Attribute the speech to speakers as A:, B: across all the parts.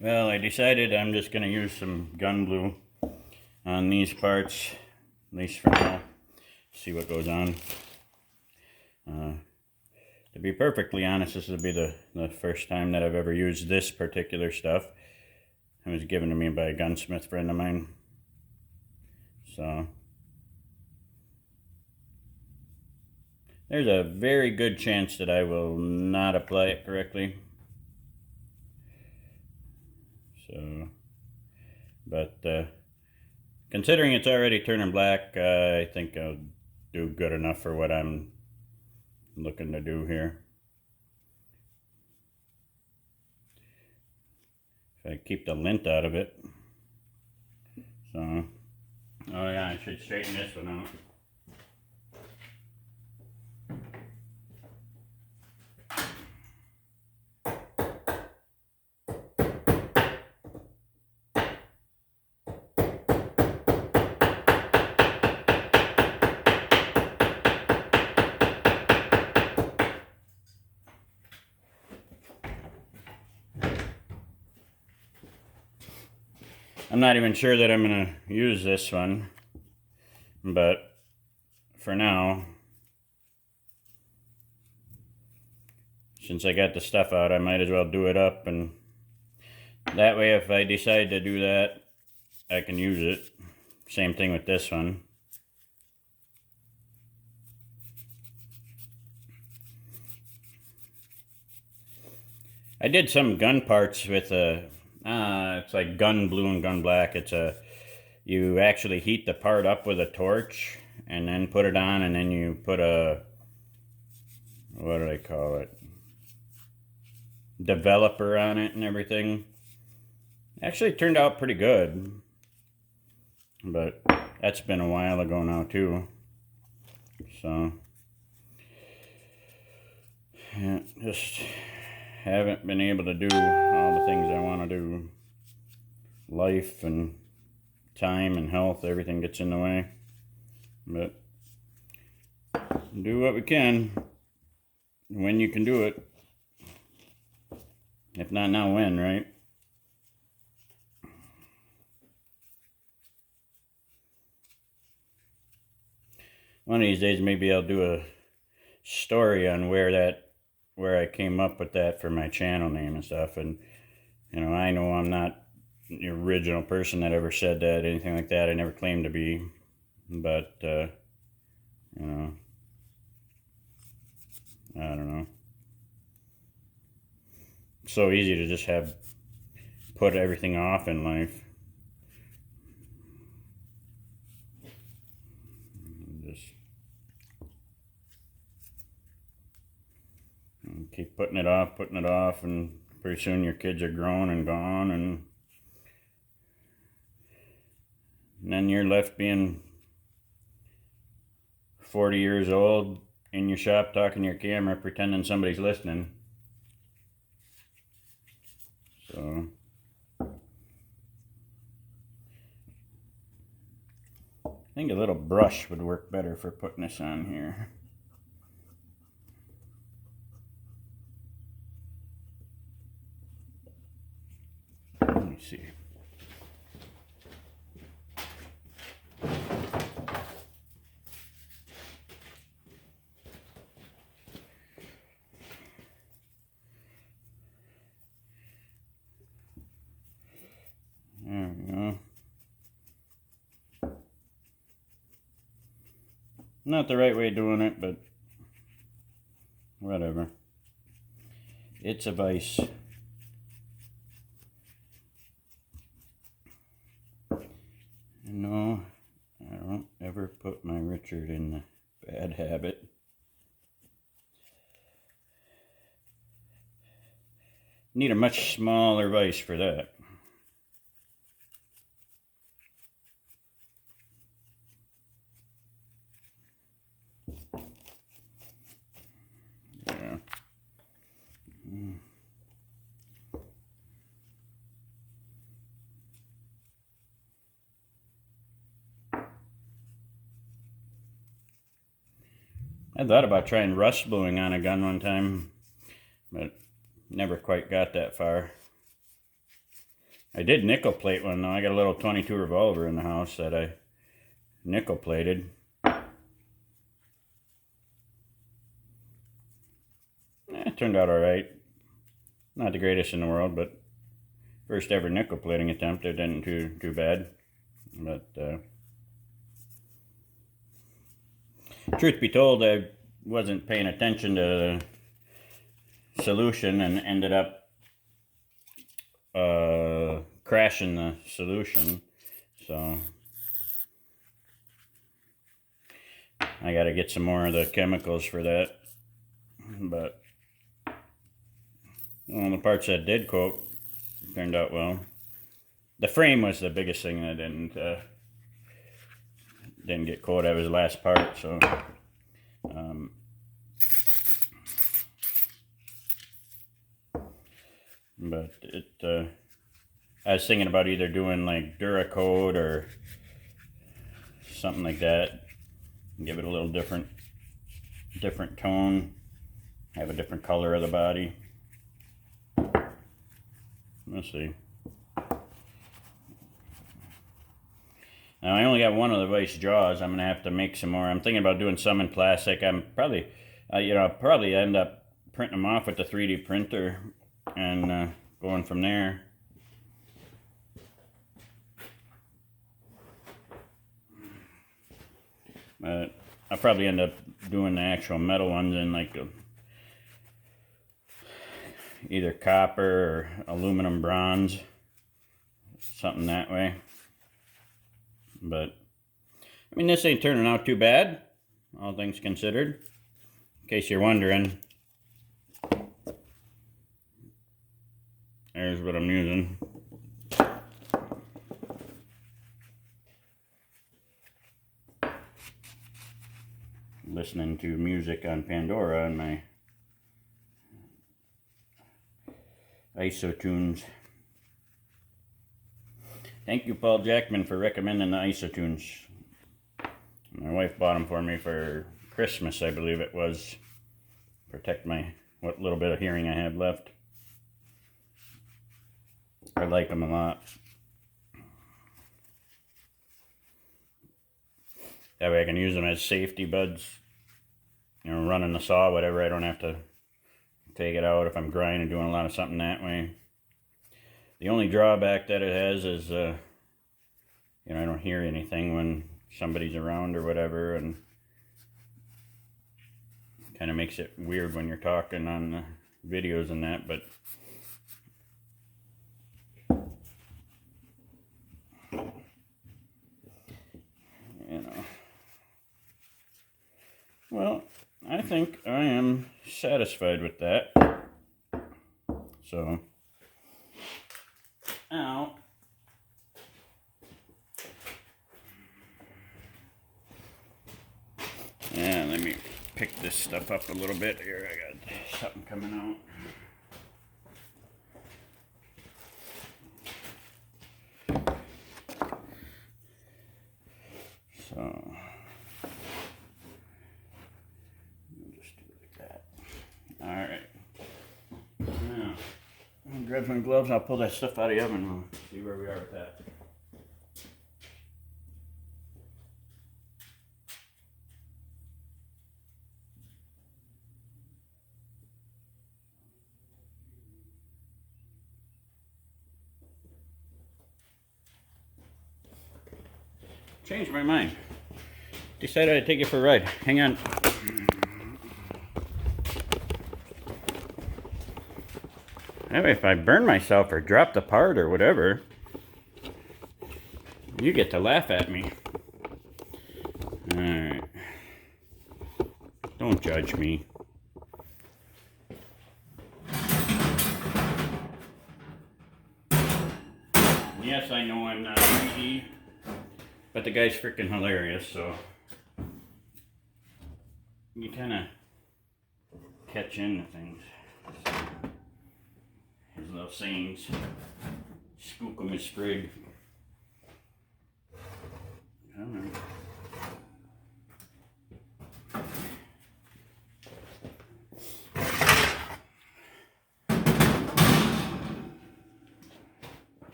A: Well, I decided I'm just going to use some gun glue on these parts, at least for now. See what goes on. To be perfectly honest, this will be the first time that I've ever used this particular stuff. It was given to me by a gunsmith friend of mine. So, there's a very good chance that I will not apply it correctly. So, but considering it's already turning black, I think I'll do good enough for what I'm looking to do here. If I keep the lint out of it. So, oh yeah, I should straighten this one out. I'm not even sure that I'm going to use this one, but for now, since I got the stuff out, I might as well do it up, and that way if I decide to do that, I can use it. Same thing with this one. I did some gun parts with it's like gun blue and gun black. You actually heat the part up with a torch and then put it on, and then you put what do they call it? Developer on it and everything. Actually turned out pretty good. But that's been a while ago now too. So, yeah, just haven't been able to do all the things I want to do. Life and time and health, everything gets in the way. But do what we can when you can do it. If not now, when, right? One of these days maybe I'll do a story on where I came up with that for my channel name and stuff. And I know I'm not the original person that ever said that, anything like that. I never claimed to be, but I don't know. It's so easy to just put everything off in life. Just keep putting it off, and pretty soon your kids are grown and gone, and then you're left being 40 years old in your shop talking to your camera pretending somebody's listening. So I think a little brush would work better for putting this on here. Let me see. There we go. Not the right way of doing it, but whatever. It's a vice. No, I don't ever put my Richard in the bad habit. Need a much smaller vise for that. Yeah. I thought about trying rust bluing on a gun one time, but never quite got that far. I did nickel plate one though. I got a little 22 revolver in the house that I nickel plated. It turned out alright. Not the greatest in the world, but first ever nickel plating attempt. It didn't too bad. But truth be told, I wasn't paying attention to the solution and ended up crashing the solution. So I got to get some more of the chemicals for that. But the parts that did coat turned out well. The frame was the biggest thing that didn't get coated. That was the last part. So but I was thinking about either doing like Duracoat or something like that. Give it a little different tone. Have a different color of the body. Let's see. Now I only got one of the vice jaws. I'm gonna have to make some more. I'm thinking about doing some in plastic. I'm probably, I'll probably end up printing them off with the 3D printer and going from there. But I'll probably end up doing the actual metal ones in like either copper or aluminum bronze, something that way. But I mean, this ain't turning out too bad, all things considered. In case you're wondering, there's what I'm using. Listening to music on Pandora on my IsoTunes. Thank you, Paul Jackman, for recommending the IsoTunes. My wife bought them for me for Christmas, I believe it was. Protect what little bit of hearing I have left. I like them a lot. That way I can use them as safety buds. Running the saw, whatever. I don't have to take it out if I'm grinding, doing a lot of something that way. The only drawback that it has is, I don't hear anything when somebody's around or whatever, and kind of makes it weird when you're talking on the videos and that, but well, I think I am satisfied with that. So now let me pick this stuff up a little bit here. I got something coming out. So just do it like that. All right. Now, I'll grab my gloves. I'll pull that stuff out of the oven and we'll see where we are with that. Changed my mind. Decided I'd take you for a ride. Hang on. That way, if I burn myself or drop the part or whatever, you get to laugh at me. Alright. Don't judge me. Yes, I know I'm not 3D. But the guy's freaking hilarious, so you kind of catch into things. His little sayings, spook him with sprig. I don't know.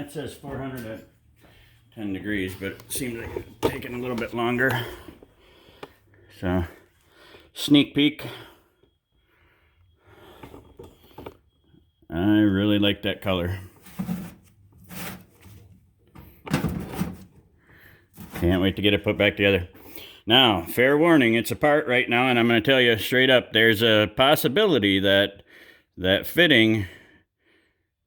A: that says 410 degrees, but it seems like it's taking a little bit longer. So, sneak peek. I really like that color. Can't wait to get it put back together. Now, fair warning, it's apart right now, and I'm going to tell you straight up, there's a possibility that that fitting,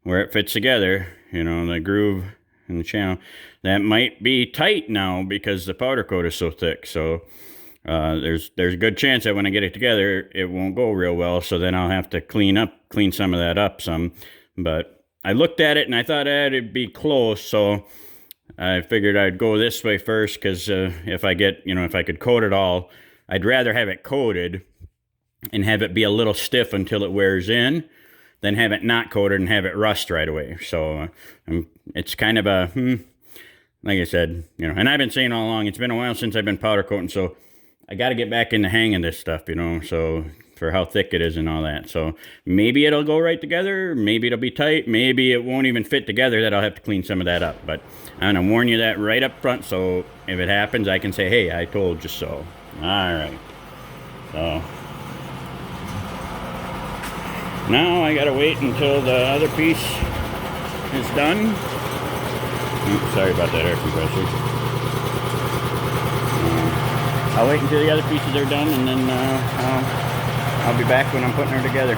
A: where it fits together, you know, the groove in the channel, that might be tight now because the powder coat is so thick. So there's a good chance that when I get it together, it won't go real well. So then I'll have to clean some of that up some. But I looked at it and I thought it'd be close, so I figured I'd go this way first, because if I could coat it all, I'd rather have it coated and have it be a little stiff until it wears in, than have it not coated and have it rust right away. So it's kind of a, like I said, you know, and I've been saying all along, it's been a while since I've been powder coating, so I got to get back in the hang of this stuff, you know, so for how thick it is and all that. So maybe it'll go right together, maybe it'll be tight, maybe it won't even fit together, that I'll have to clean some of that up. But I'm going to warn you that right up front, so if it happens, I can say, hey, I told you so. All right. So now I got to wait until the other piece is done. Oops, sorry about that air compressor. I'll wait until the other pieces are done, and then I'll be back when I'm putting her together.